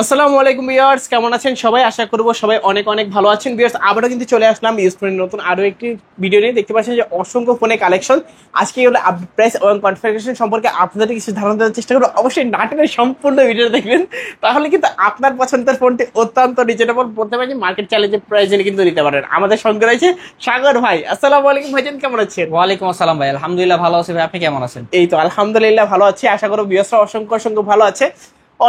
আসসালামু আলাইকুম ভিউয়ার্স, কেমন আছেন সবাই? আশা করব সবাই অনেক অনেক ভালো আছেন। ভিউয়ার্স, আবারও কিন্তু চলে আসলাম ইউজফোনের নতুন আরো একটি ভিডিও নিয়ে। দেখতে পাচ্ছেন যে অসংখ্য ফোনে কালেকশন। আজকে এগুলো প্রাইস এবং কনফিগারেশন সম্পর্কে আপনাদের কিছু ধারণা দেওয়ার চেষ্টা করবো। অবশ্যই নাটকের সম্পূর্ণ ভিডিও দেখবেন, তাহলে কিন্তু আপনার পছন্দের ফোনটি অত্যন্ত রিজনেবল বলতে পারেন মার্কেট চ্যালেঞ্জের প্রাইসে কিন্তু নিতে পারেন। আমাদের সঙ্গে রয়েছে সাগর ভাই। আসসালামু আলাইকুম ভাইজান, কেমন আছেন? ওয়ালাইকুম আসসালাম ভাই, আলহামদুলিল্লাহ ভালো আছি ভাই, আপনি কেমন আছেন? এই তো আলহামদুলিল্লাহ ভালো আছি। আশা করব ভিউয়ার্সরা অসংখ্য অসংখ্য ভালো আছে।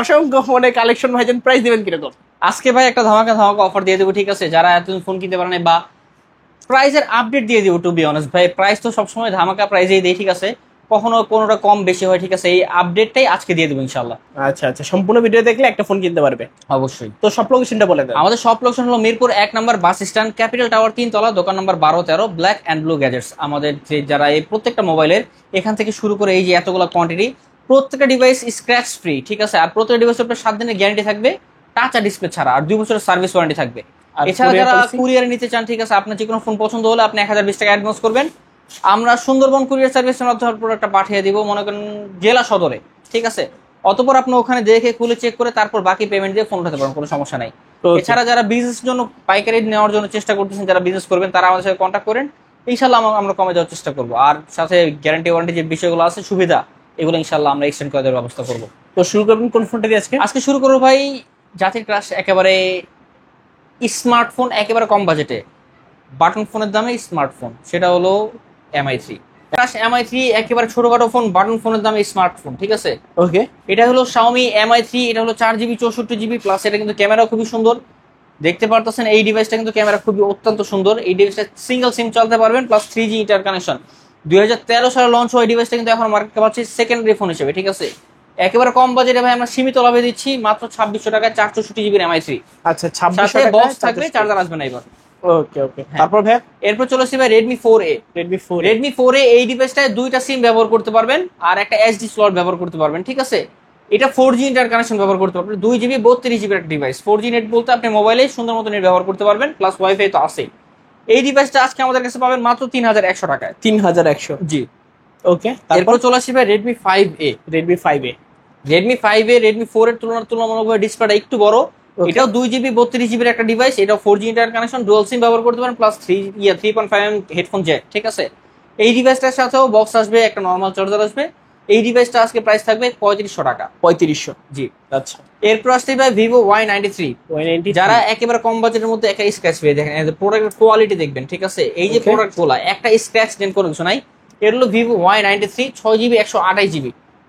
অসংখ্য ফোনে কালেকশন ভাইজান, প্রাইস দিবেন কিরকম? আজকে ভাই একটা ধামাকা ধামাকা অফার দিয়ে দেবো, ঠিক আছে? যারা এতদিন ফোন কিনতে পারেন বা প্রাইসের আপডেট দিয়ে দিব। টু বি অনেস্ট ভাই, প্রাইস তো সবসময় ধামাকা প্রাইসেই দেই, ঠিক আছে? কখনো কোনোটা কম বেশি হয়, ঠিক আছে? এই আপডেটটাই আজকে দিয়ে দেবো ইনশাল্লাহ। আচ্ছা আচ্ছা, সম্পূর্ণ ভিডিও দেখলে একটা ফোন কিনতে পারবে অবশ্যই। তো সব লোকেশনটা বলে দেন। আমাদের সব লোকেশন হলো মিরপুর 1 নম্বর বাস স্ট্যান্ড, ক্যাপিটাল টাওয়ার 3 তলা, দোকান নম্বর 12-13, ব্ল্যাক অ্যান্ড ব্লু গ্যাজেটস। আমাদের যে যারা এই প্রত্যেকটা মোবাইলের এখান থেকে শুরু করে এই যে এতগুলো কোয়ান্টিটি, প্রত্যেকটা ডিভাইস স্ক্র্যাচ ফ্রি, ঠিক আছে? আর প্রত্যেকটা ডিভাইসের উপর 7 দিনের গ্যারান্টি থাকবে, টাচ আর ডিসপ্লে ছাড়া, আর 2 বছরের সার্ভিস ওয়ারেন্টি থাকবে। আর এছাড়া courier যারা policy? কুরিয়ারে নিতে চান, ঠিক আছে, আপনার যে কোনো ফোন পছন্দ হলে আপনি 1020 টাকা অ্যাডভান্স করবেন, আমরা সুন্দরবন কুরিয়ার সার্ভিসের মাধ্যমে প্রোডাক্টটা পাঠিয়ে দিব, মনে করেন জেলা সদরে, ঠিক আছে? অতঃপর আপনি ওখানে দেখে খুলে চেক করে তারপর বাকি পেমেন্ট দিয়ে ফোন উঠাতে পারেন, কোনো সমস্যা নাই। এছাড়া যারা বিজনেসের জন্য পাইকারি নেওয়ার জন্য চেষ্টা করতেছেন, যারা বিজনেস করবেন, তারা আমাদের সাথে কন্ট্যাক্ট করেন, ইনশাল্লাহ আমরা কমে যাওয়ার চেষ্টা করবো। আর সাথে গ্যারান্টি ওয়ারেন্টি যে বিষয়গুলো আছে, সুবিধা, এগুলো ইনশাল্লাহ আমরা এক্সটেন্ড করে দেওয়ার ব্যবস্থা করবো। তো শুরু করবেন কোন ফোনটা দিয়ে আজকে? আজকে শুরু করবো ভাই জাতির ক্রাশ, একেবারে স্মার্টফোন, একেবারে কম বাজেটে বাটন ফোনের দামে স্মার্টফোন, সেটা হলো MI3 ক্রাশ। MI3 একেবারে ছোটখাটো ফোন, বাটন ফোনের দামে স্মার্টফোন, ঠিক আছে? ওকে, এটা হলো Xiaomi MI3। এটা হলো 4GB 64GB প্লাস। এটা কিন্তু ক্যামেরা খুবই সুন্দর, দেখতে পারতেছেন। এই ডিভাইসটা কিন্তু ক্যামেরা খুবই অত্যন্ত সুন্দর। এই ডিভাইসটা সিঙ্গেল সিম চালাতে পারবেন, প্লাস 3G ইন্টার কানেকশন। 2013 সালে লঞ্চ হওয়া এই ডিভাইসটা কিন্তু এখন মার্কেটে পাচ্ছি সেকেন্ডারি ফোন হিসেবে, ঠিক আছে? একেবারে কম বাজেটে ভাই আমরা সীমিত লাভে দিচ্ছি মাত্র 2600 টাকায় 464GB MI3। আচ্ছা 2600 সাথে টাকা বক্স থাকবে, চার্জার আসবে না এবার। ওকে ওকে, তারপর ভাই এরপর চলে আসছে ভাই Redmi 4A। Redmi 4 এই ডিভাইসটায় দুইটা সিম ব্যবহার করতে পারবেন আর একটা SD স্লট ব্যবহার করতে পারবেন, ঠিক আছে? এটা 4G ইন্টার কানেকশন ব্যবহার করতে পারবেন, 2GB 32GB একটা ডিভাইস। 4G নেট বলতে আপনি মোবাইলে সুন্দর মতো নেট ব্যবহার করতে পারবেন, প্লাস ওয়াইফাই তো আছেই। এই ডিভাইসটা আজকে আমাদের কাছে পাবেন মাত্র 3100 টাকায়। 3100? জি। ওকে, এরপর চলে আসছে ভাই Redmi 5A। Redmi 4 এর তুলনামূলকভাবে ডিসপ্লেটা একটু বড়। এটাও 2GB 32GB একটা ডিভাইস। এটাও 4G inter connection, dual SIM ব্যবহার করতে পারেন, প্লাস 3.5mm হেডফোন জ্যাক, ঠিক আছে? এই ডিভাইসটার সাথেও বক্স আসবে, একটা নর্মাল চার্জার আসবে। এই ডিভাইসটা আজকে প্রাইস থাকবে 3500 টাকা। 3500? জি। আচ্ছা, এরপর আসছে ভাই Vivo Y93। যারা একেবারে কম বাজেটের মধ্যে একটা স্ক্র্যাচ পেয়ে দেখেন, প্রোডাক্টের কোয়ালিটি দেখবেন, ঠিক আছে? এই যে প্রোডাক্ট গুলা, একটা স্ক্র্যাচ ডেন্ট কোনো কিছু নাই। এর হলো Vivo Y93, 6GB 128GB,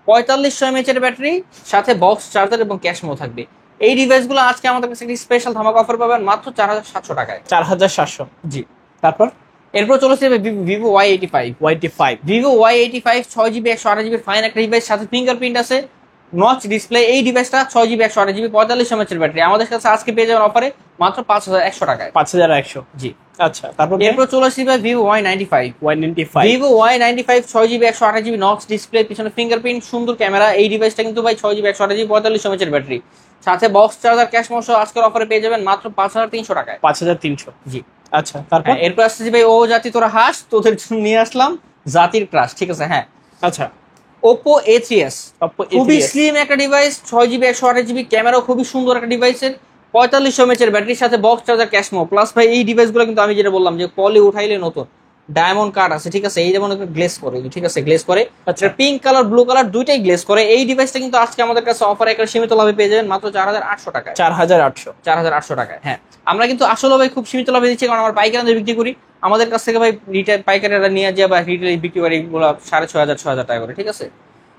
4500 mAh এর ব্যাটারি, সাথে বক্স চার্জার এবং ক্যাশ মেমো থাকবে। এই ডিভাইসগুলো আজকে আমাদের কাছে একটি স্পেশাল ধামাকা অফার পাবেন মাত্র 4700 টাকায়। 4700? জি। তারপর এরপর চলেছে Vivo Y85। Vivo Y85 6GB 128GB fine একটা ডিভাইস, সাথে ফিঙ্গারপ্রিন্ট আছে, নচ ডিসপ্লে। এই ডিভাইসটা 6GB 128GB 4500 mAh এর ব্যাটারি আমাদের কাছে আজকে পেয়ে যাবেন অফারে মাত্র 5100 টাকায়। 5100? জি। আচ্ছা, তারপর এরপর চলে আসছি ভাই Vivo Y95। Vivo Y95 6GB 128GB notch display, পিছনে ফিঙ্গারপ্রিন্ট, সুন্দর ক্যামেরা। এই ডিভাইসটা কিন্তু ভাই 6GB 128GB 4500 mAh এর ব্যাটারি, সাথে বক্স চার্জার, ক্যাশ মেমো আজকের অফারে পেয়ে যাবেন মাত্র 5300 টাকায়। 5300? জি। আচ্ছা, তারপর এরপর আসছে ভাই ও জাতি তোরা হাস, তোদের জন্য নিয়ে আসলাম জাতির ক্রাশ, ঠিক আছে? হ্যাঁ। আচ্ছা, Oppo A3s। খুবই স্লিম একটা ডিভাইস, 6GB 128GB ক্যামেরাও খুবই সুন্দর একটা ডিভাইসের, 4500 mAh এর ব্যাটারির সাথে box charger, cash memo. Plus ভাই এই ডিভাইসগুলো কিন্তু আমি যেটা বললাম যে পলি উঠাইলে নতুন ডায়মন্ড কার্ড আছে, ঠিক আছে? এই যেমন গ্লেস করে, ঠিক আছে? গ্লেস করে, আচ্ছা, পিঙ্ক কালার ব্লু কালার দুইটাই গ্লেস করে। এই ডিভাইসটা কিন্তু আজকে আমাদের কাছে অফার একটা সীমিত লাভে পেয়ে যাবেন মাত্র 4800 টাকায়। 4800 টাকায়। হ্যাঁ, আমরা কিন্তু আসলে ভাই খুব সীমিত লাভে দিচ্ছি, কারণ আমরা পাইকারি দামে বিক্রি করি। আমাদের কাছ থেকে ভাই রিটেল পাইকারিরা নিয়ে যায় বা রিটেল বিক্রি করে এগুলো 6500 টাকা করে, ঠিক আছে?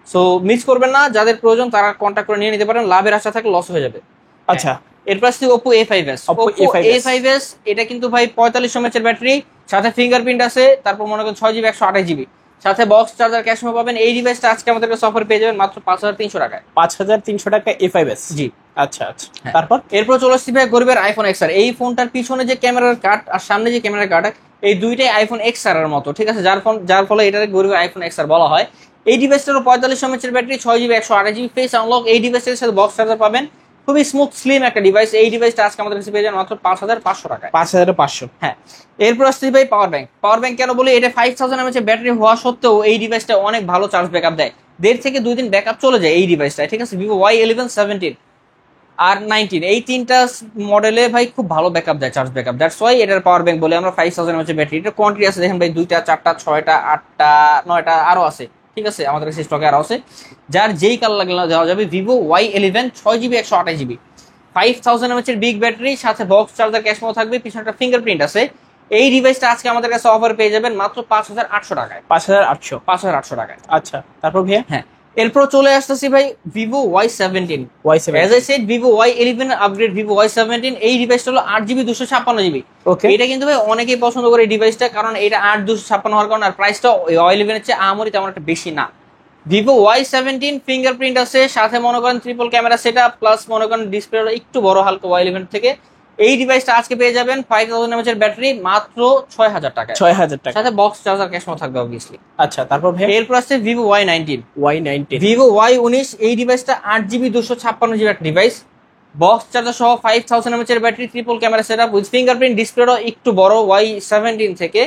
সো মিস করবেন না, যাদের প্রয়োজন তারা কন্ট্যাক্ট করে নিয়ে নিতে পারেন, লাভের আশা থাকে লস হয়ে যাবে। আচ্ছা, এরপর আসছে Oppo A5s। এটা কিন্তু ভাই 4500 mAh এর ব্যাটারি, সাথে ফিঙ্গারপ্রিন্ট আছে, তারপর মনে করেন 6GB 128GB, সাথে বক্স চার্জার, ক্যাশ মেমো পাবেন। এই ডিভাইসটা আজকে আমাদের কাছে অফার পেয়ে যাবেন মাত্র 5300 টাকায়। 5300 টাকা A5s? জি। আচ্ছা আচ্ছা, তারপর এরপর চলে আসছি ভাই গরিবের iPhone XR। এই ফোনটার পিছনে যে ক্যামেরার কাট আর সামনে যে ক্যামেরার কাট, এই দুইটাই iPhone XR এর মতো, ঠিক আছে? যার ফলে এটাকে গরিবের iPhone XR বলা হয়। এই ডিভাইসটারও 4500 mAh এর battery, 6GB 128GB face unlock. এই ডিভাইসটার সাথে বক্স চার্জার পাবেন, খুবই স্মুথ স্লিম একটা ডিভাইস। এই ডিভাইসটা আজকে আমাদের কাছে পেয়ে যান মাত্র 5500 টাকায়। 5500? হ্যাঁ। এরপর আসছে ভাই পাওয়ার ব্যাংক কেন বলি, এটা 5000 mAh ব্যাটারি হওয়া সত্ত্বেও এই ডিভাইসটা অনেক ভালো চার্জ ব্যাকআপ দেয়, 1.5 থেকে 2 দিন ব্যাকআপ চলে যায় এই ডিভাইসটা, ঠিক আছে? Vivo Y11 17। আর 19 এই তিনটা মডেলে ভাই খুব ভালো ব্যাকআপ দেয়, চার্জ ব্যাকআপ। দ্যাটস ওয়াই এটার পাওয়ার ব্যাংক বলে আমরা। 5000 mAh ব্যাটারি, এটা কোয়ান্টিটি আছে দেখেন ভাই, 2টা 4টা 6টা 8টা 9টা আরো আছে, ঠিক আছে, আমাদের কাছে স্টকে আরো আছে। যার যেই কালার লাগলে যাওয়া যাবে। Vivo Y11 6GB 128GB, 5000 mAh big battery, সাথে বক্স চার্জার, ক্যাশমো থাকবে, পিছনে একটা ফিঙ্গারপ্রিন্ট আছে। এই ডিভাইসটা আজকে আমাদের কাছে অফার পেয়ে যাবেন মাত্র 5800 টাকায়। 5800। 5800 টাকায়। আচ্ছা, তারপর ভাইয়া? হ্যাঁ, এরপর চলে আসতেছি ভাই Vivo Y17। Y17 age I said, Vivo Y11 upgrade Vivo Y17। এই ডিভাইসটা হলো 8GB 256GB। ওকে। এটা কিন্তু ভাই অনেকেই পছন্দ করে এই ডিভাইসটা, কারণ এটা 8 256 হওয়ার কারণে, আর প্রাইসটা Y11 এর চেয়ে আহামরি তেমন একটা বেশি না। ভিভো Y17 ফিঙ্গারপ্রিন্ট আছে, সাথে মনে করেন ট্রিপল ক্যামেরা সেটআপ, প্লাস মনে করেন ডিসপ্লে একটু বড় হালকা Y11 থেকে। এই ডিভাইসটা আজকে পেয়ে যাবেন 5000 mAh ব্যাটারি মাত্র 6000 টাকায়। 6000 টাকা। সাথে বক্স চার্জার, ক্যাশমো থাকবে অবভিয়াসলি। আচ্ছা, তারপর ভাইয়া? এরপর আছে Vivo Y19। Y19। Vivo Y19 এই ডিভাইসটা 8GB 256GB একটা ডিভাইস, বক্স চার্জার সহ, 5000 mAh battery, triple camera setup with fingerprint, ডিসপ্লেটাও একটু বড়, Y17 থেকে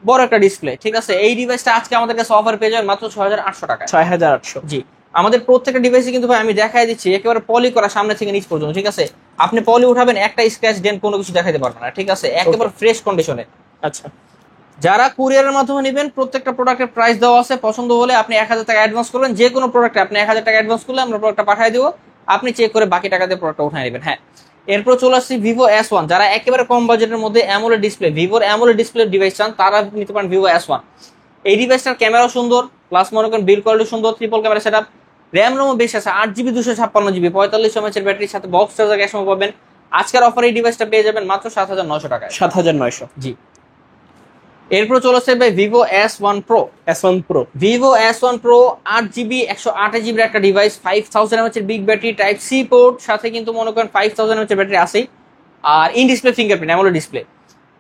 বড় একটা ডিসপ্লে, ঠিক আছে। এই ডিভাইসটা আজকে আমাদের কাছে অফার পেয়ে যাবেন মাত্র 6800 টাকায়। 6800। জি, আমাদের প্রত্যেকটা ডিভাইসে কিন্তু ভাই আমি দেখাই দিচ্ছি একেবারে পলি করা সামনে থেকে নিচ পর্যন্ত, ঠিক আছে। আপনি পলি উঠাবেন, একটা স্ক্র্যাচ ডেন্ট কোনো কিছু দেখাতে পারবেন না, ঠিক আছে, একেবারে ফ্রেশ কন্ডিশনে। আচ্ছা, যারা কুরিয়ারের মাধ্যমে নেবেন, প্রত্যেকটা প্রোডাক্টের প্রাইস দেওয়া আছে। পছন্দ হলে আপনি 1000 টাকা অ্যাডভান্স করবেন, যে কোনো প্রোডাক্টে আপনি 1000 টাকা অ্যাডভান্স করলে আমরা প্রোডাক্টটা পাঠিয়ে দেবো, আপনি চেক করে বাকি টাকা দিয়ে প্রোডাক্টটা উঠিয়ে নেবেন। হ্যাঁ, এরপর চলে আসছি ভিভো S1। যারা একেবারে কম বাজেটের মধ্যে অ্যামোলেড ডিসপ্লে, ভিভোর অ্যামোলেড ডিসপ্লে ডিভাইস চান, তারা নিতে পারেন ভিভো S1। এই ডিভাইসটার ক্যামেরাও সুন্দর, প্লাস মনে করেন বিল্ড কোয়ালিটি সুন্দর, ট্রিপল ক্যামেরা সেটআপ, র্যাম রোমও বেশি আছে, 8GB 256GB, 4500 mAh ব্যাটারির সাথে বক্স চার্জার, ক্যাশমো পাবেন। আজকের অফারে এই ডিভাইসটা পেয়ে যাবেন মাত্র 7900 টাকায়। 7900। জি, এরপর চলে আসছে ভাই Vivo S1 Pro। S1 Pro। Vivo S1 Pro 8GB 128GB একটা device, 5000 mAh big battery, type C port, সাথে কিন্তু মনে করেন 5000 mAh ব্যাটারি আছেই, আর in display fingerprint AMOLED display,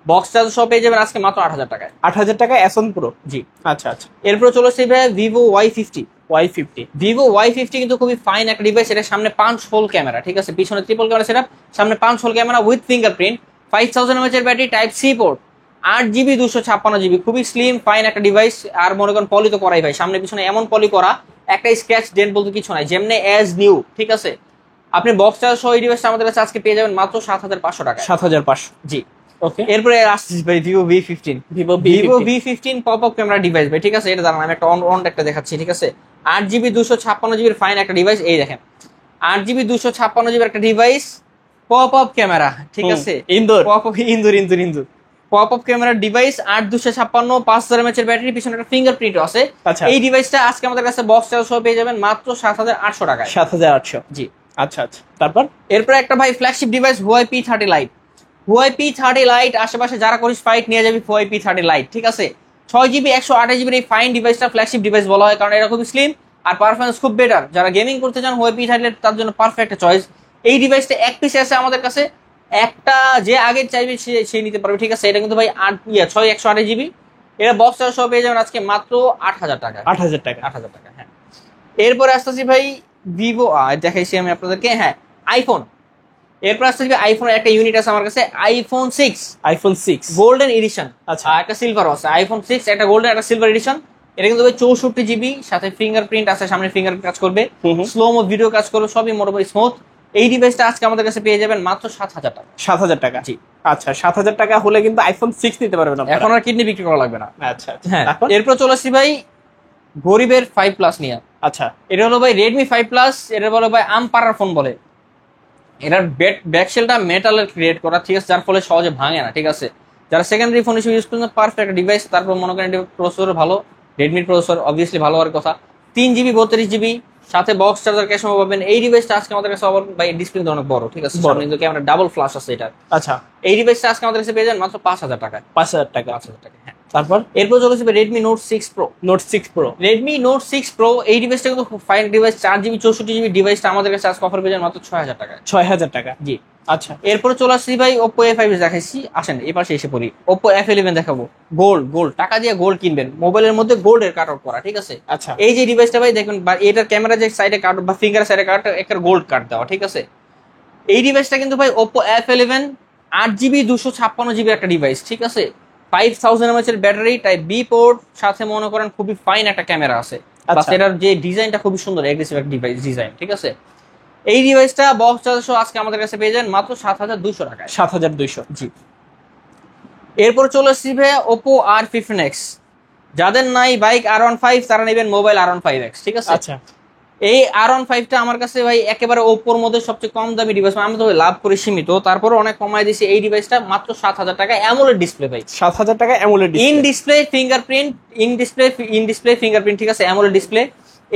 box charge সব পেয়ে যাবেন আজকে মাত্র 8000 টাকায়। 8000 টাকা S1 Pro। জি, আচ্ছা আচ্ছা। এরপর চলে আসছে ভাই Vivo Y50। Y50। Vivo Y50 কিন্তু খুবই ফাইন একটা ডিভাইস। এটা সামনে 5 হোল ক্যামেরা, ঠিক আছে, পিছনে ট্রিপল ক্যামেরা সেটআপ, সামনে 5 hole camera with fingerprint, 5000 mAh battery, type C port, 8GB 256GB, খুবই স্লিম ফাইন একটা ডিভাইস। আর মনে করেন পলি তো করাই ভাই, সামনে পিছনে এমন পলি করা, একটা স্ক্র্যাচ ডেন্ট বলতে কিছু নাই, যেমনি অ্যাজ নিউ, ঠিক আছে। আপনি বক্স চার্জ সহ এই ডিভাইসটা আমাদের কাছে আজকে পেয়ে যাবেন মাত্র 7500 টাকা। 7500। জি, ওকে। এরপরে আসছিস ভাই Vivo V15। Vivo Vivo V15। V15 pop up camera device ভাই, ঠিক আছে। এটা দাঁড়ান আমি একটা অন একটা দেখাচ্ছি, ঠিক আছে। 8GB 256GB ফাইন একটা ডিভাইস, এই দেখেন 8GB 256GB একটা ডিভাইস, পপ আপ ক্যামেরা, ঠিক আছে, ইন্দুর। পপ আপ ইন্দুর pop up camera device, 8256, 5000 mAh battery, পিছনে একটা ফিঙ্গারপ্রিন্ট আছে। আচ্ছা। এই ডিভাইসটা আজকে আমাদের কাছে বক্স চার্জ সহ পেয়ে যাবেন মাত্র 7800 টাকায়। 7800। জি, আচ্ছা আচ্ছা, তারপর? এরপর একটা ভাই flagship device Huawei P30 Lite। Huawei P30 Lite আশেপাশে যারা করিস ফাইট নিয়ে যাবি Huawei P30 Lite, ঠিক আছে। 6GB 128GB এই ফাইন ডিভাইসটা ফ্ল্যাগশিপ ডিভাইস বলা হয়, কারণ এটা খুব স্লিম আর পারফরমেন্স খুব বেটার। যারা গেমিং করতে চান Huawei P30 Lite তার জন্য পারফেক্ট চয়েস। এই ডিভাইসটা এক পিস আছে আমাদের কাছে, একটা যে আগে চাইবে সে নিতে পারবে, ঠিক আছে। এটা কিন্তু ভাই 128GB, এটা বক্স চার্জ সহ পেয়ে যাবেন আজকে মাত্র 8000 টাকা। 8000 টাকা। 8000 টাকা, হ্যাঁ। এরপরে আসতেছি ভাই ভিভো, দেখাইছি আমি আপনাদেরকে, হ্যাঁ, আইফোন। এরপর আসতেছি আইফোনের একটা ইউনিট আছে আমার কাছে, আইফোন 6। iPhone 6 golden addition. আচ্ছা। আর একটা সিলভারও আছে, আইফোন 6 একটা গোল্ডেন একটা সিলভার এডিশন। এটা কিন্তু ভাই 64GB, সাথে ফিঙ্গারপ্রিন্ট আছে, সামনে ফিঙ্গারপ্রিন্ট কাজ করবে, স্লোমো ভিডিও কাজ করবে, সবই মোটামুটি স্মুথ। এই ডিভাইসটা আজকে আমাদের কাছে পেয়ে যাবেন মাত্র 7000 টাকা। 7000 টাকা। জি, আচ্ছা, 7000 টাকা হলে কিন্তু iPhone 6 নিতে পারবেন আপনারা। এখন আর কিডনি বিক্রি করা লাগবে না। আচ্ছা আচ্ছা, হ্যাঁ, তারপর? এরপর চলে আসছি ভাই গরিবের 5 প্লাস নিয়ে। আচ্ছা, এটা হলো ভাই রেডমি 5 প্লাস। এটা বলে ভাই আমপাড়ার ফোন বলে। এটার ব্যাকশেলটা মেটালের ক্রিয়েট করা, ঠিক আছে, যার ফলে সহজে ভাঙে না, ঠিক আছে। যারা সেকেন্ডারি ফোন হিসেবে ইউজ করছেন পারফেক্ট ডিভাইস। তারপর মনে করেন প্রসেসর ভালো, রেডমির প্রসেসর অবভিয়াসলি ভালো হওয়ার কথা। 3GB 32GB, সাথে বক্স চার্জার, ক্যাশমো পাবেন। এই ডিভাইসটা আজকে আমাদের কাছে ভাই ডিসপ্লে অনেক বড়, ঠিক আছে, বড়। কিন্তু ক্যামেরা ডাবল ফ্ল্যাশ আছে এটা। আচ্ছা, এই ডিভাইসটা আজকে আমাদের কাছে পেয়ে যান মাত্র 5000 টাকায়। 5000 টাকা। 5000 টাকা, হ্যাঁ। তারপর? এরপর চলে আসবে Redmi note 6 pro. Note 6 pro. Redmi note 6 pro এই ডিভাইসটা কিন্তু খুব ফাইন ডিভাইস, 4GB 64GB ডিভাইসটা আমাদের কাছে আজকে অফার পেয়ে যান মাত্র 6000 টাকায়। 6000 টাকা। জি, আচ্ছা, এরপর চলে আসছি ভাই Oppo A5 দেখাইছি, আসেন এই পাশে এসে পড়ি। Oppo F11 দেখাবো। গোল্ড টাকা দিয়ে গোল্ড কিনবেন, মোবাইলের মধ্যে গোল্ডের কাট আউট করা, ঠিক আছে। আচ্ছা, এই যে ডিভাইসটা ভাই দেখবেন, এটার ক্যামেরা যে সাইডে কাট বা ফিঙ্গার সাইডে কাট, একটা গোল্ড কাট দেওয়া, ঠিক আছে। এই ডিভাইসটা কিন্তু ভাই Oppo F11 8GB 256GB একটা ডিভাইস, ঠিক আছে। 5000 mAh battery, type B port, সাথে মনে করেন খুবই ফাইন একটা ক্যামেরা আছে। আচ্ছা। এটার যে ডিজাইনটা খুবই সুন্দর, এগ্রেসিভ একটা ডিভাইস ডিজাইন, ঠিক আছে। এই ডিভাইসটা বক্স চার্জার সহ আজকে আমাদের কাছে পেয়ে যাবেন মাত্র 7200 টাকায়। 7200। জি। এরপর চলে আসছি ভাই Oppo R15X। যাদের নাই বাইক R15 তারা নেবেন মোবাইল R15X, ঠিক আছে? আচ্ছা, এই R15টা আমার কাছে ভাই একেবারে ওপ্পোর মধ্যে সবচেয়ে কম দামি ডিভাইস। আমি তো লাভ করে সীমিত, তারপরে অনেক কমাই দিয়েছি এই ডিভাইসটা মাত্র 7000 টাকা। অ্যামোলেড ডিসপ্লে ভাই, 7000 টাকা AMOLED in display. Display fingerprint, in display fingerprint, ঠিক আছে? AMOLED display.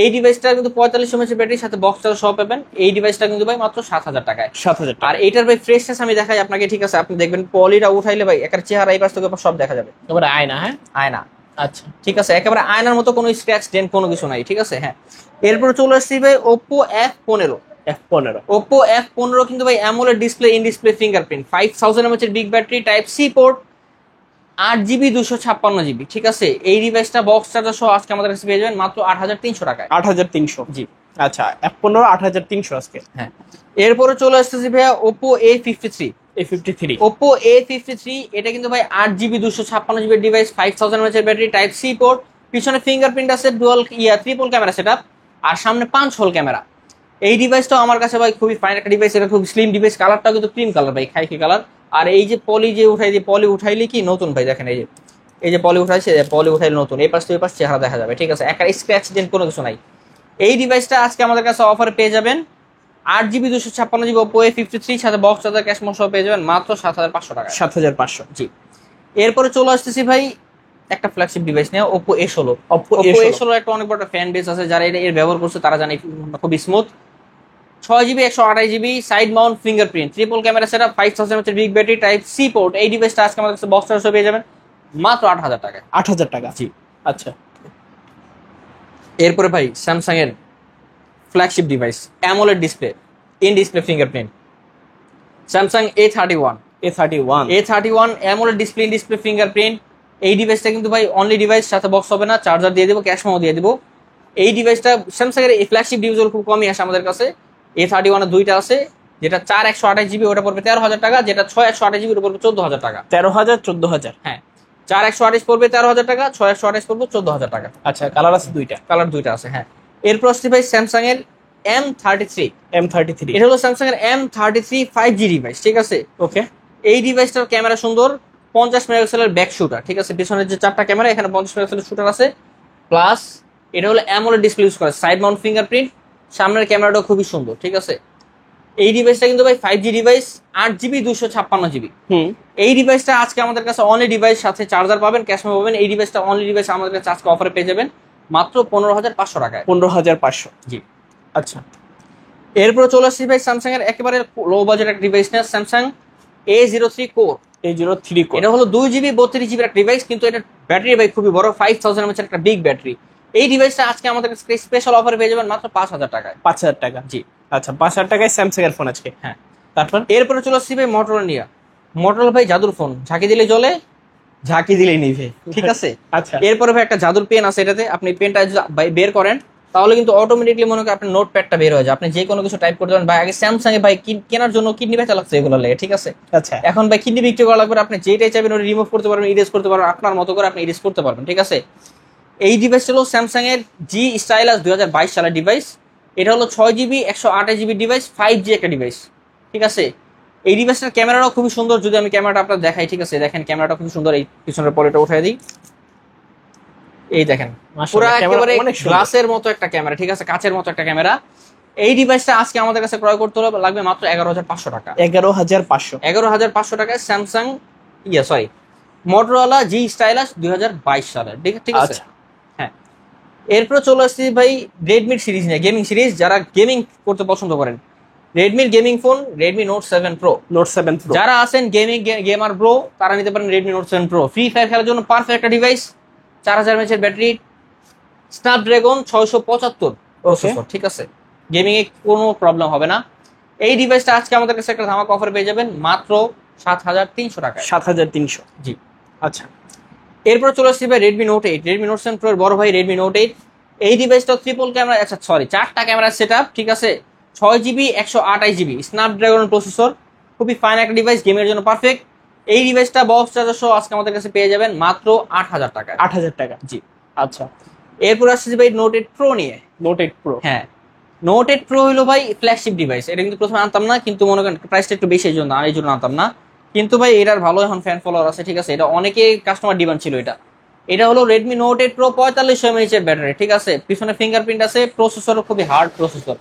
এই ডিভাইসটা কিন্তু 45 mAh ব্যাটারির সাথে বক্স চার্জার সহ পাবেন। এই ডিভাইসটা কিন্তু ভাই মাত্র 7000 টাকায়। 7000 আর টাকা। এইটার ভাই ফ্রেশনেস আমি দেখাই আপনাকে, ঠিক আছে? আপনি দেখবেন পলিটা উঠাইলে ভাই একের চেহারা এই পাশ থেকে সব দেখা যাবে, এবারে আয়না, হ্যাঁ আয়না, আচ্ছা, ঠিক আছে? একেবারে আয়নার মতো কোনো স্ক্র্যাচ ডেন্ট কোনো কিছু নাই, ঠিক আছে? হ্যাঁ। এরপর চলে আসছি ভাই Oppo F15। F15। Oppo F15 কিন্তু ভাই AMOLED display, in display fingerprint, 5000 mAh এর big battery, type C port, 8GB 256GB, ঠিক আছে? এই ডিভাইসটা বক্স চার্জার সহ আজকে আমাদের কাছে পেয়ে যাবেন মাত্র 8300 টাকায়। 8300। জি। আচ্ছা, F15 8300 আজকে। হ্যাঁ। এরপরে চলে আসতেছি ভাইয়া Oppo A53। A53। Oppo A53 এটা কিন্তু ভাই 8GB 256GB ডিভাইস, 5000 mAh এর ব্যাটারি, টাইপ সি পোর্ট, পিছনে ফিঙ্গারপ্রিন্ট আছে, ট্রিপল ক্যামেরা সেটআপ, আর সামনে 5 হোল ক্যামেরা। এই ডিভাইসটাও আমার কাছে ভাই খুবই ফাইন একটা ডিভাইস। এটা খুব স্লিম ডিভাইস, কালারটাও কিন্তু ক্রিম কালার ভাই, খাইকি কালার। আর এই যে পলি যে উঠাই দিয়ে, পলি উঠাইলে কি নতুন ভাই, দেখেন এই যে পলি উঠাইছে, পলি উঠাইলে নতুন, এই পাশ থেকে ওই পাশ চেহারা দেখা যাবে, ঠিক আছে? একটা স্ক্র্যাচ ডেন্ট কোনো কিছু নাই। এই ডিভাইসটা আজকে আমাদের কাছে অফারে পেয়ে যাবেন 8GB 256GB Oppo A53 সাথে বক্স চার্জার ক্যাশ মোড সহ পেয়ে যাবেন মাত্র 7500 টাকা। 7500। জি। এরপরে চলে আসতেছি ভাই একটা ফ্ল্যাগশিপ ডিভাইস নিয়ে, Oppo A16। Oppo Oppo A16 A16 একটা অনেক বড় ফ্যান বেস আছে, যারা এর ব্যবহার করছে তারা জানে খুব smooth. 6GB 128GB side mount fingerprint, triple camera setup, 5000 mAh big battery, type C port. এই ডিভাইসটা আজকে আমাদের কাছে বক্স চার্জার সহ পেয়ে যাবেন মাত্র 8000 টাকায়। 8000 টাকা। জি। আচ্ছা, এরপরে ভাই স্যামসাং এর flagship device, AMOLED display, in display fingerprint, Samsung A31। A31 AMOLED display, in display fingerprint. এই ডিভাইসটা কিন্তু ভাই অনলি ডিভাইস, সাথে বক্স হবে না, চার্জার দিয়ে দেবো, ক্যাশ মেমো দিয়ে দেবো। এই ডিভাইসটা স্যামসাং এর এই ফ্ল্যাগশিপ ডিভাইসগুলো খুব কমই আসে আমাদের কাছে। A31 এর দুইটা আছে, যেটা 4 128GB ওটা পড়বে 13000 টাকা, যেটা 6 128GB ওটা পড়বে 14000 টাকা। 13000 14000। হ্যাঁ, 4 128 পড়বে 13000 টাকা, 6 128 পড়বে 14000 টাকা। আচ্ছা, কালার আছে দুইটা। কালার দুইটা আছে, হ্যাঁ। এরপর আসছে ভাই স্যামসাং এর M33। M33। এটা হলো স্যামসাং এর M33 5G ডিভাইস, ঠিক আছে? ওকে। এই ডিভাইসটার ক্যামেরা সুন্দর, 50 মেগাপিক্সেলের ব্যাক শুটার, ঠিক আছে? পিছনের যে 4টা ক্যামেরা, এখানে 50 মেগাপিক্সেলের শুটার আছে, প্লাস এটা হলো অ্যামোলেড ডিসপ্লে ইউজ করে, সাইড মাউন্ট ফিঙ্গারপ্রিন্ট, সামনের ক্যামেরাটাও খুবই সুন্দর, ঠিক আছে? এই ডিভাইসটা কিন্তু ভাই 5G ডিভাইস, 8GB 256GB। এই ডিভাইসটা আজকে আমাদের কাছে অনলি ডিভাইস, সাথে চার্জার পাবেন, ক্যাশ মেমো পাবেন। এই ডিভাইসটা অনলি ডিভাইস আমাদের কাছে আজকে অফারে পেয়ে যাবেন মাত্র 15500 টাকায়। 15500। জি। আচ্ছা, এরপরে চলে আসছি ভাই স্যামসাং এর একেবারে লো বাজেট একটা ডিভাইস নিয়ে, Samsung A03 core. A03 core. এটা হলো 2GB 32GB একটা ডিভাইস, কিন্তু এটা ব্যাটারি ভাই খুবই বড়, 5000 mAh একটা বিগ ব্যাটারি। এই ডিভাইসটা আজকে আমাদের কাছে স্পেশাল অফারে পেয়ে যাবেন মাত্র 5000 টাকায়। 5000 টাকা। জি। আচ্ছা, 5000 টাকায় স্যামসাং এর ফোন আজকে। হ্যাঁ। তারপর এরপরে চলে আসছি ভাই মোটরোলা নিয়ে। মোটরোলা ভাই জাদুর ফোন, ঝাঁকি দিলে জ্বলে, ঝাঁকি দিলেই নিভে, ঠিক আছে? আচ্ছা। এরপরে ভাই একটা জাদুর পেন আছে এটাতে, আপনি পেনটা বের করেন তাহলে কিন্তু অটোমেটিকলি মনে করেন আপনার নোটপ্যাডটা বের হয়ে যায়, আপনি যে কোনো কিছু টাইপ করতে পারেন। ভাই আগে স্যামসাং এ ভাই কেনার জন্য কিডনি ব্যথা লাগছে এগুলো লাগে, ঠিক আছে? আচ্ছা, এখন ভাই কিডনি বিক্রি করা লাগবে, আপনি যেটাই চাইবেন ওটা রিমুভ করতে পারবেন, ইরেজ করতে পারবেন, আপনার মতো করে আপনি ইরেজ করতে পারবেন, ঠিক আছে? এই ডিভাইসটা হলো স্যামসাং এর জি স্টাইলাস 2022 সালের ডিভাইস। এটা হলো 6GB 128GB ডিভাইস, 5G একটা ডিভাইস, ঠিক আছে? এই ডিভাইসটার ক্যামেরাটাও খুবই সুন্দর, যদি আমি ক্যামেরাটা আপনার দেখাই, ঠিক আছে? দেখেন ক্যামেরাটা খুবই সুন্দর, এই পিছনের পরেটা উঠাই দিই, এই দেখেন পুরো একেবারে গ্লাসের মতো একটা ক্যামেরা, ঠিক আছে? কাচের মতো একটা ক্যামেরা। এই ডিভাইসটা আজকে আমাদের কাছে ক্রয় করতে লাগবে মাত্র 11500 টাকা। 11500। 11500 টাকায় Samsung sorry Motorola G Stylus 2022 সালের, ঠিক আছে? হ্যাঁ। এরপর চলে আসছি ভাই রেডমির সিরিজ নিয়ে, গেমিং সিরিজ। যারা গেমিং করতে পছন্দ করেন, রেডমির gaming phone Redmi Note 7 pro. যারা আছেন গেমার ব্রো, তারা নিতে পারেন Redmi Note 7 pro. Free Fire খেলার জন্য পারফেক্ট একটা device, 4000 mAh battery, Snapdragon 675 processor, ঠিক আছে? গেমিং এ কোনো প্রবলেম হবে না। এই ডিভাইসটা আজকে আমাদের কাছে একটা ধামাকা অফার পেয়ে যাবেন মাত্র 7300 টাকায়। 7300। জি। আচ্ছা, এরপর চলে আসছি ভাই Redmi note 8, Redmi Note 7 pro এর বড় ভাই রেডমি নোট 8। এই ডিভাইসটা ট্রিপল ক্যামেরা, আচ্ছা সরি 4টা ক্যামেরা সেটআপ, ঠিক আছে? 6GB 128GB স্ন্যাপড্রাগন প্রসেসর, খুবই ফাইন একটা ডিভাইস, গেমের জন্য পারফেক্ট। এই ডিভাইসটা বক্স চার্জার সহ আজকে আমাদের কাছে পেয়ে যাবেন মাত্র 8000 টাকায়। 8000 টাকা। জি। আচ্ছা, এরপর আসছি ভাই নোট 8 প্রো নিয়ে। Note 8 pro. হ্যাঁ, নোট 8 প্রো হলো ভাই ফ্ল্যাগশিপ ডিভাইস, এটা কিন্তু প্রথমে আনতাম না, কিন্তু মনে করেন প্রাইসটা একটু বেশি, এই জন্য আনতাম না। কিন্তু ভাই এটার ভালো এখন ফ্যান ফলোয়ার আছে, ঠিক আছে, এটা অনেকে কাস্টমার ডিমান্ড ছিল। এটা হলো রেডমি নোট 8 প্রো 4500 mAh এর ব্যাটারি, ঠিক আছে, পিছনে ফিঙ্গারপ্রিন্ট আছে, প্রসেসর খুবই হার্ড প্রসেসর,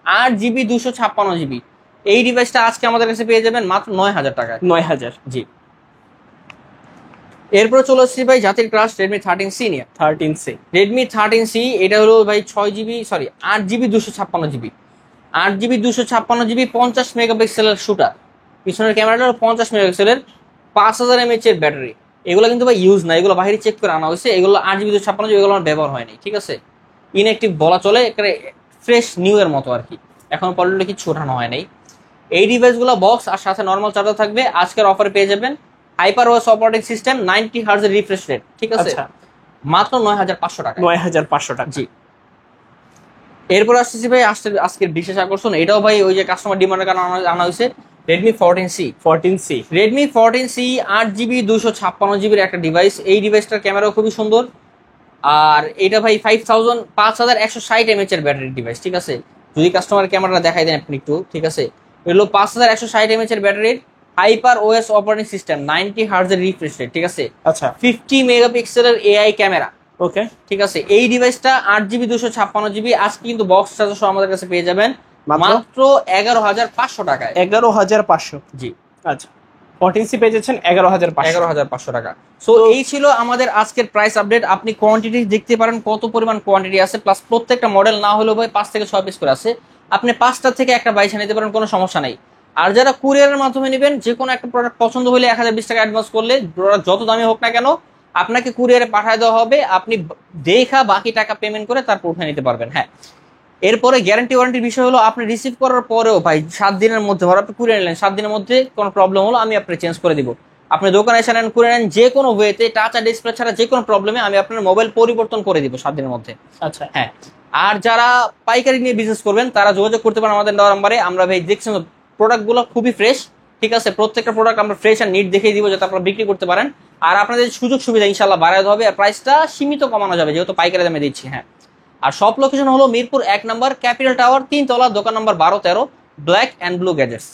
8GB 256GB। এই ডিভাইসটা আজকে আমাদের কাছে পেয়ে যাবেন মাত্র 9000 টাকায়। 9000। জি। এরপরে চলে আসছি ভাই জাতির ক্রাশ রেডমি 13C নিয়ে। 13C। রেডমি 13C এটা হলো ভাই 8GB 256GB, 8GB 256GB, 50 মেগাপিক্সেলের শুটার, পিছনের ক্যামেরাটা 50 মেগাপিক্সেলের, 5000 mAh এর ব্যাটারি। এগুলো কিন্তু ভাই ইউজ না, এগুলো বাইরে চেক করে আনা হয়েছে, এগুলো 8GB 256GB, এগুলো আমার ব্যবহার হয়নি, ঠিক আছে, ইনঅ্যাক্টিভ বলা চলে, একেবারে ফ্রেশ নিউ এর মতো আর কি, এখন পর্যন্ত কিছু ওঠানো হয় নাই। এই ডিভাইসগুলো বক্স আর সাথে নর্মাল চার্জার থাকবে। আজকের অফারে পেয়ে যাবেন HyperOS অপারেটিং সিস্টেম, 90 Hz এর রিফ্রেশ রেট, ঠিক আছে, মাত্র 9500 টাকা। 9500 টাকা। জি। এরপর আসতেছি ভাই আজকের বিশেষ আকর্ষণ, এটাও ভাই ওই যে কাস্টমার ডিমান্ডের কারণে আনা হয়েছে, Redmi 14C। 14C। Redmi 14C 8GB 256GB একটা ডিভাইস। এই ডিভাইসটার ক্যামেরাও খুবই সুন্দর, আর এটা ভাই 5160 mAh এর ব্যাটারি ডিভাইস, ঠিক আছে, যদি কাস্টমার ক্যামেরাটা দেখাই দেন আপনি একটু, ঠিক আছে, এগুলো 5160 mAh এর ব্যাটারির, HyperOS অপারেটিং সিস্টেম, 90 Hz এর রিফ্রেশ রেট, ঠিক আছে, আচ্ছা, 50 মেগাপিক্সেলের AI ক্যামেরা, ওকে, ঠিক আছে। এই ডিভাইসটা 8GB 256GB আজকে কিন্তু বক্স চার্জার সহ আমাদের কাছে পেয়ে যাবেন মাত্র 11500 টাকায়। 11500। জি। আচ্ছা, 14C পেয়ে যাচ্ছেন 11500। 11500 টাকা। সো এই ছিল আমাদের আজকের প্রাইস আপডেট। আপনি কোয়ান্টিটি দেখতে পারেন কত পরিমাণ কোয়ান্টিটি আছে, প্লাস প্রত্যেকটা মডেল না হলেও ভাই 5 থেকে 6 পিস করে আছে, আপনি 5টা থেকে একটা বাইসা নিতে পারেন, কোনো সমস্যা নাই। আর যারা কুরিয়ারের মাধ্যমে নেবেন, যে কোনো একটা প্রোডাক্ট পছন্দ হলে 1020 টাকা অ্যাডভান্স করলে প্রোডাক্ট যত দামি হোক না কেন আপনাকে কুরিয়ারে পাঠিয়ে দেওয়া হবে, আপনি দেখা বাকি টাকা পেমেন্ট করে তারপর উঠে নিতে পারবেন। হ্যাঁ, এরপরে গ্যারান্টি ওয়ারেন্টির বিষয় হলো আপনি রিসিভ করার পরেও ভাই 7 দিনের মধ্যে, ধর আপনি কুরিয়ার নিলেন, 7 দিনের মধ্যে কোনো প্রবলেম হলো আমি আপনাকে চেঞ্জ করে দিব। আপনি দোকানে এসে নেন, করে নেন, যে কোনো ওয়েতে, টাচ আর ডিসপ্লে ছাড়া যে কোনো প্রবলেমে আমি আপনার মোবাইল পরিবর্তন করে দিব 7 দিনের মধ্যে। আচ্ছা, হ্যাঁ। আর যারা পাইকারি নিয়ে বিজনেস করবেন তারা যোগাযোগ করতে পারেন আমাদের নাম্বারে। আমরা ভাই দেখছেন প্রোডাক্টগুলো খুবই ফ্রেশ, ঠিক আছে, প্রত্যেকটা প্রোডাক্ট আমরা ফ্রেশ আর নিট দেখিয়ে দিব যাতে আপনারা বিক্রি করতে পারেন। আর আপনাদের সুযোগ সুবিধা ইনশাল্লাহ বাড়াতে হবে, আর প্রাইসটা সীমিত কমানো যাবে যেহেতু পাইকারি দামে দিচ্ছি। হ্যাঁ, আর সব লোকেশন হলো মিরপুর 1 নম্বর, ক্যাপিটাল টাওয়ার, 3 তলা, দোকান নম্বর 12-13, ব্ল্যাক অ্যান্ড ব্লু গ্যাজেটস।